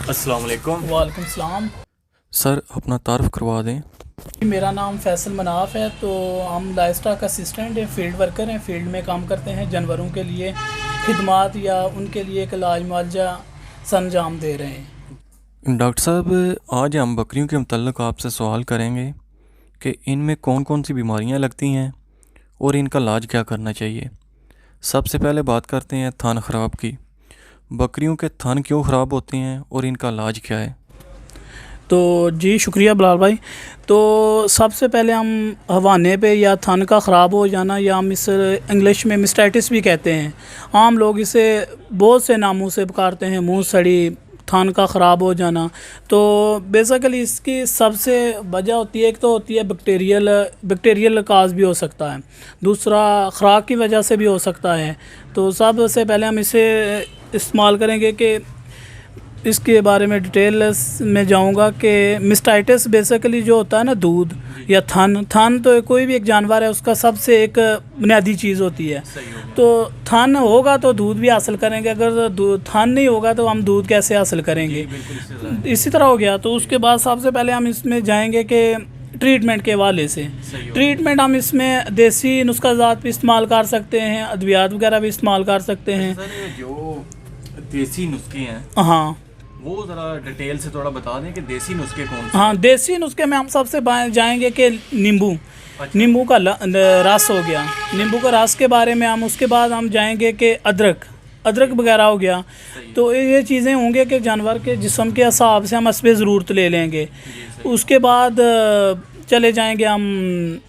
अस्सलाम वालेकुम। वालेकुम सलाम। सर अपना तारुफ करवा दें। मेरा नाम फैसल मनाफ है। तो हम लाइवस्टॉक असिस्टेंट हैं, फील्ड वर्कर हैं, फील्ड में काम करते हैं। जानवरों के लिए खिदमात या उनके लिए एक इलाज मुआवजा सरंजाम दे रहे हैं। डॉक्टर साहब, आज हम बकरियों के मुतल्लिक़ आपसे सवाल करेंगे कि इनमें कौन कौन सी बीमारियां लगती हैं और इनका इलाज क्या करना चाहिए। सबसे पहले बात करते हैं थन ख़राब की। बकरियों के थन क्यों ख़राब होते हैं और इनका इलाज क्या है? तो जी शुक्रिया बिलाल भाई। तो सबसे पहले हम हवाने पे या थन का ख़राब हो जाना, या हम इस इंग्लिश में मिस्टाइटिस भी कहते हैं। आम लोग इसे बहुत से नामों से पुकारते हैं, मुंह सड़ी, थन का ख़राब हो जाना। तो बेसिकली इसकी सबसे वजह होती है, एक तो होती है बैक्टीरियल काज भी हो सकता है, दूसरा ख़ुराक की वजह से भी हो सकता है। तो सबसे पहले हम इसे इस्तेमाल करेंगे कि इसके बारे में डिटेल में जाऊंगा कि मिस्टाइटिस बेसिकली जो होता है ना, दूध या थन तो कोई भी एक जानवर है, उसका सबसे एक बुनियादी चीज़ होती है। तो थन होगा तो दूध भी हासिल करेंगे, अगर थन नहीं होगा तो हम दूध कैसे हासिल करेंगे। इसी तरह हो गया। तो उसके बाद सबसे पहले हम इसमें जाएंगे कि ट्रीटमेंट के हवाले से। ट्रीटमेंट हम इसमें देसी नुस्खा ज़ात भी इस्तेमाल कर सकते हैं, अद्वियात वगैरह भी इस्तेमाल कर सकते हैं। जो देसी नुस्खे हैं, हाँ, वो ज़रा डिटेल से थोड़ा बता दें कि देसी नुस्खे कौन से? हाँ, देसी नुस्खे में हम सबसे जाएंगे कि नींबू का रस हो गया, नींबू का रस के बारे में हम। उसके बाद हम जाएंगे कि अदरक वगैरह हो गया। तो ये चीज़ें होंगे कि जानवर के जिस्म के हिसाब से हम इसमें ज़रूरत ले लेंगे। उसके बाद चले जाएंगे हम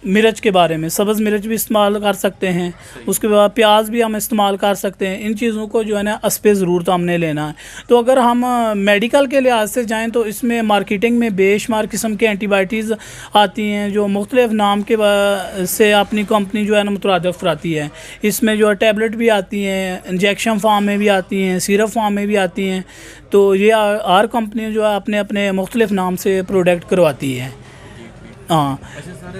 मिर्च के बारे में। सब्ज़ मिर्च भी इस्तेमाल कर सकते हैं। उसके बाद प्याज भी हम इस्तेमाल कर सकते हैं। इन चीज़ों को जो है ना असपे ज़रूरत हमने लेना है। तो अगर हम मेडिकल के लिहाज से जाएं तो इसमें मार्केटिंग में बेशुमार किस्म के एंटीबायोटिक्स आती हैं, जो मुख्तलिफ़ नाम के से अपनी कंपनी जो है ना मुतरादिफ कराती है। इसमें जो है टैबलेट भी आती हैं, इंजेक्शन फार्म में भी आती हैं, सिरप फार्म में भी आती हैं। तो ये हर कंपनी जो है अपने अपने मुख्तलिफ़ नाम से प्रोडक्ट करवाती है। हाँ। अच्छा सर,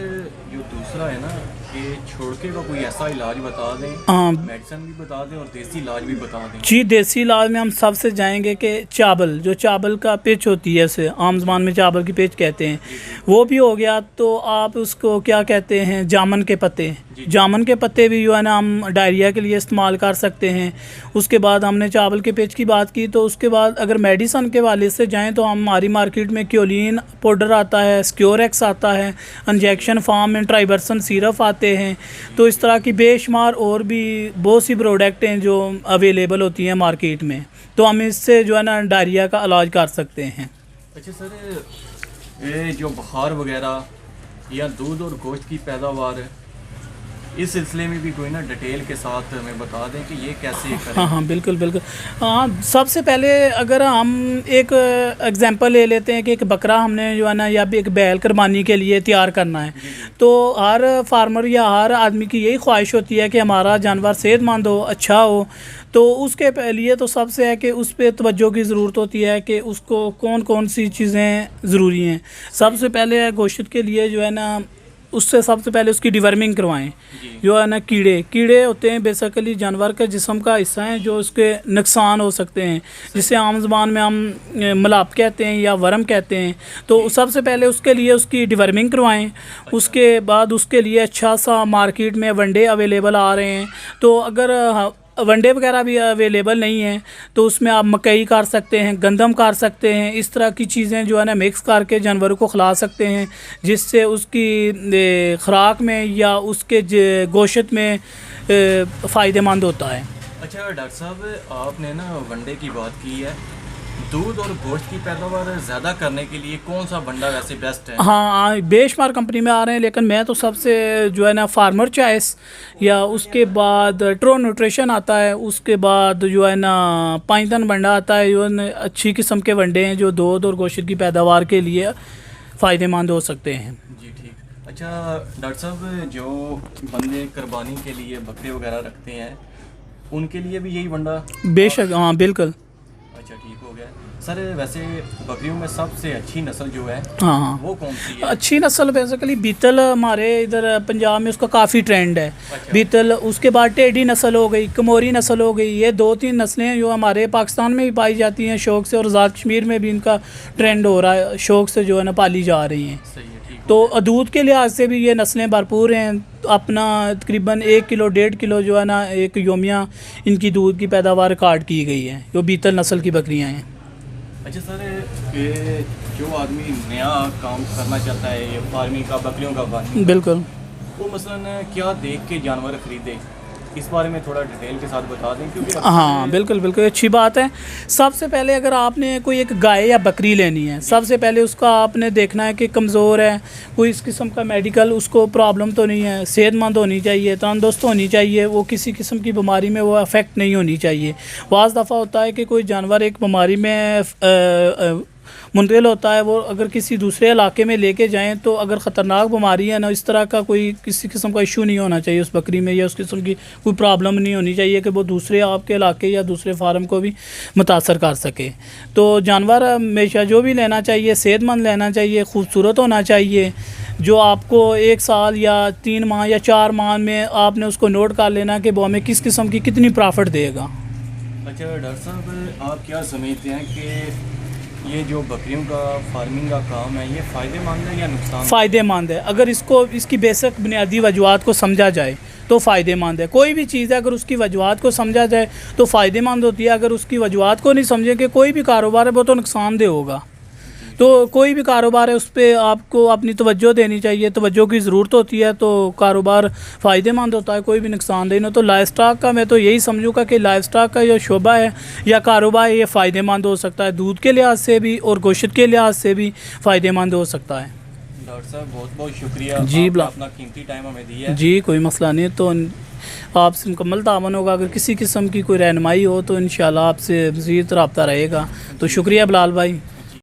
जो दूसरा है ना कि छोड़के का कोई ऐसा इलाज बता दें, हाँ, मेडिसिन भी बता दें और देसी इलाज भी बता दें। जी, देसी इलाज में हम सबसे जाएंगे कि चावल का पिच होती है, उसे आम ज़बान में चावल की पिच कहते हैं, वो भी हो गया। तो आप उसको क्या कहते हैं, जामन के पत्ते भी जो है ना हम डायरिया के लिए इस्तेमाल कर सकते हैं। उसके बाद हमने चावल के पिच की बात की। तो उसके बाद अगर मेडिसन के वाले से जाएं तो हमारी मार्केट में क्योलिन पाउडर आता है, स्क्योरेक्स आता है, इंजेक्शन फार्म में ट्राइबरसन सिरप आते हैं। तो इस तरह की बेशुमार और भी बहुत सी प्रोडक्ट हैं जो अवेलेबल होती हैं मार्केट में। तो हम इससे जो है ना डायरिया का इलाज कर सकते हैं। अच्छा सर, ये जो बुखार वगैरह या दूध और गोश्त की पैदावार, इस सिलसिले में भी कोई ना डिटेल के साथ हमें बता दें कि ये कैसे करें। हाँ, बिल्कुल। हाँ, सबसे पहले अगर हम एक एग्जांपल ले लेते हैं कि एक बकरा हमने जो है ना या भी एक बैल कुर्बानी के लिए तैयार करना है। तो हर फार्मर या हर आदमी की यही ख्वाहिश होती है कि हमारा जानवर सेहतमंद हो, अच्छा हो। तो उसके लिए तो सबसे है कि उस पर तवज्जो की ज़रूरत होती है कि उसको कौन कौन सी चीज़ें ज़रूरी हैं। सबसे पहले गोश्त के लिए जो है ना, उससे सबसे पहले उसकी डिवर्मिंग करवाएं। जो है ना कीड़े होते हैं बेसिकली जानवर के जिस्म का हिस्सा हैं जो उसके नुकसान हो सकते हैं, जिसे आम ज़बान में हम मलाप कहते हैं या वर्म कहते हैं। तो सबसे पहले उसके लिए उसकी डिवर्मिंग करवाएं। उसके बाद उसके लिए अच्छा सा मार्केट में वनडे अवेलेबल आ रहे हैं। तो अगर वनडे वगैरह भी अवेलेबल नहीं है तो उसमें आप मकई कर सकते हैं, गंदम कर सकते हैं। इस तरह की चीज़ें जो है ना मिक्स करके जानवरों को खिला सकते हैं, जिससे उसकी खुराक में या उसके गोश्त में फ़ायदेमंद होता है। अच्छा डॉक्टर साहब, आपने ना वनडे की बात की है। दूध और गोश्त की पैदावार ज़्यादा करने के लिए कौन सा वंडा वैसे बेस्ट है? हाँ, बेशुमार कंपनी में आ रहे हैं, लेकिन मैं तो सबसे जो है ना फार्मर चॉइस, या उसके बाद ट्रो न्यूट्रिशन आता है, उसके बाद जो है ना पाइथन वंडा आता है। जो अच्छी किस्म के वंडे हैं जो दूध और गोश्त की पैदावार के लिए फ़ायदेमंद हो सकते हैं। जी ठीक। अच्छा डॉक्टर साहब, जो बंदे कुर्बानी के लिए बकरे वगैरह रखते हैं, उनके लिए भी यही वंडा? बेशक, हाँ, बिल्कुल। अच्छा ठीक हो गया सर। वैसे बकरियों में सबसे अच्छी नस्ल जो है हाँ वो कौन सी है? अच्छी नस्ल बेसिकली बीतल, हमारे इधर पंजाब में उसका काफ़ी ट्रेंड है। अच्छा। बीतल, उसके बाद टेढ़ी नस्ल हो गई, कमोरी नस्ल हो गई। ये 2-3 नस्लें हैं जो हमारे पाकिस्तान में भी पाई जाती हैं शौक़ से, और आज़ाद कश्मीर में भी इनका ट्रेंड हो रहा है, शौक़ से जो है ना पाली जा रही हैं। सही है, ठीक। तो दूध के लिहाज से भी ये नस्लें भरपूर हैं। अपना तकरीबन 1 किलो 1.5 किलो जो है ना एक योमिया इनकी दूध की पैदावार रिकॉर्ड की गई है, जो बीतल नस्ल की बकरियां हैं। अच्छा सर, ये जो आदमी नया काम करना चाहता है, ये फार्मिंग का, बकरियों का फार्मिंग, बिल्कुल। वो मसलन क्या देख के जानवर ख़रीदे, इस बारे में थोड़ा डिटेल के साथ बता दें क्योंकि हाँ बिल्कुल बिल्कुल, अच्छी बात है। सबसे पहले अगर आपने कोई एक गाय या बकरी लेनी है, सबसे पहले उसका आपने देखना है कि कमज़ोर है, कोई इस किस्म का मेडिकल उसको प्रॉब्लम तो नहीं है, सेहतमंद होनी चाहिए, तंदुरुस्त होनी चाहिए, वो किसी किस्म की बीमारी में वो अफेक्ट नहीं होनी चाहिए। बाज़ दफ़ा होता है कि कोई जानवर एक बीमारी में मुंतकिल होता है, वो अगर किसी दूसरे इलाके में लेके जाएं तो अगर ख़तरनाक बीमारी है ना, इस तरह का कोई किसी किस्म का इशू नहीं होना चाहिए उस बकरी में, या उस किस्म की कोई प्रॉब्लम नहीं होनी चाहिए कि वो दूसरे आपके इलाके या दूसरे फार्म को भी मुतासर कर सके। तो जानवर हमेशा जो भी लेना चाहिए सेहतमंद लेना चाहिए, खूबसूरत होना चाहिए, जो आपको 1 साल या 3 माह या 4 माह में आपने उसको नोट कर लेना कि वो हमें किस किस्म की कितनी प्रॉफिट देगा। अच्छा डॉक्टर साहब, आप क्या समझते हैं कि ये जो बकरियों का फार्मिंग का काम है, ये फ़ायदेमंद है या नुकसान? फ़ायदेमंद है। अगर इसको इसकी बेसिक बुनियादी वजूहात को समझा जाए तो फ़ायदेमंद है। कोई भी चीज़ है अगर उसकी वजूहात को समझा जाए तो फ़ायदेमंद होती है। अगर उसकी वजूहात को नहीं समझे कि कोई भी कारोबार है वो तो नुकसानदेह होगा। तो कोई भी कारोबार है उस पर आपको अपनी तवज्जो देनी चाहिए, तवज्जो की ज़रूरत होती है, तो कारोबार फ़ायदेमंद होता है, कोई भी नुकसानदेह नहीं। तो लाइफ स्टॉक का मैं तो यही समझूँगा कि लाइफ स्टॉक का जो शोबा है या कारोबार है, ये फ़ायदेमंद हो सकता है, दूध के लिहाज से भी और गोश्त के लिहाज से भी फ़ायदेमंद हो सकता है। डॉक्टर साहब बहुत बहुत शुक्रिया जी, आपने अपना कीमती टाइम हमें दिया है। जी कोई मसला नहीं। तो आपसे मुकम्मल तावन होगा। अगर किसी किस्म की कोई रहनुमाई हो तो इंशाल्लाह आपसे मज़ीद रब्ता रहेगा। तो शुक्रिया बिलाल भाई।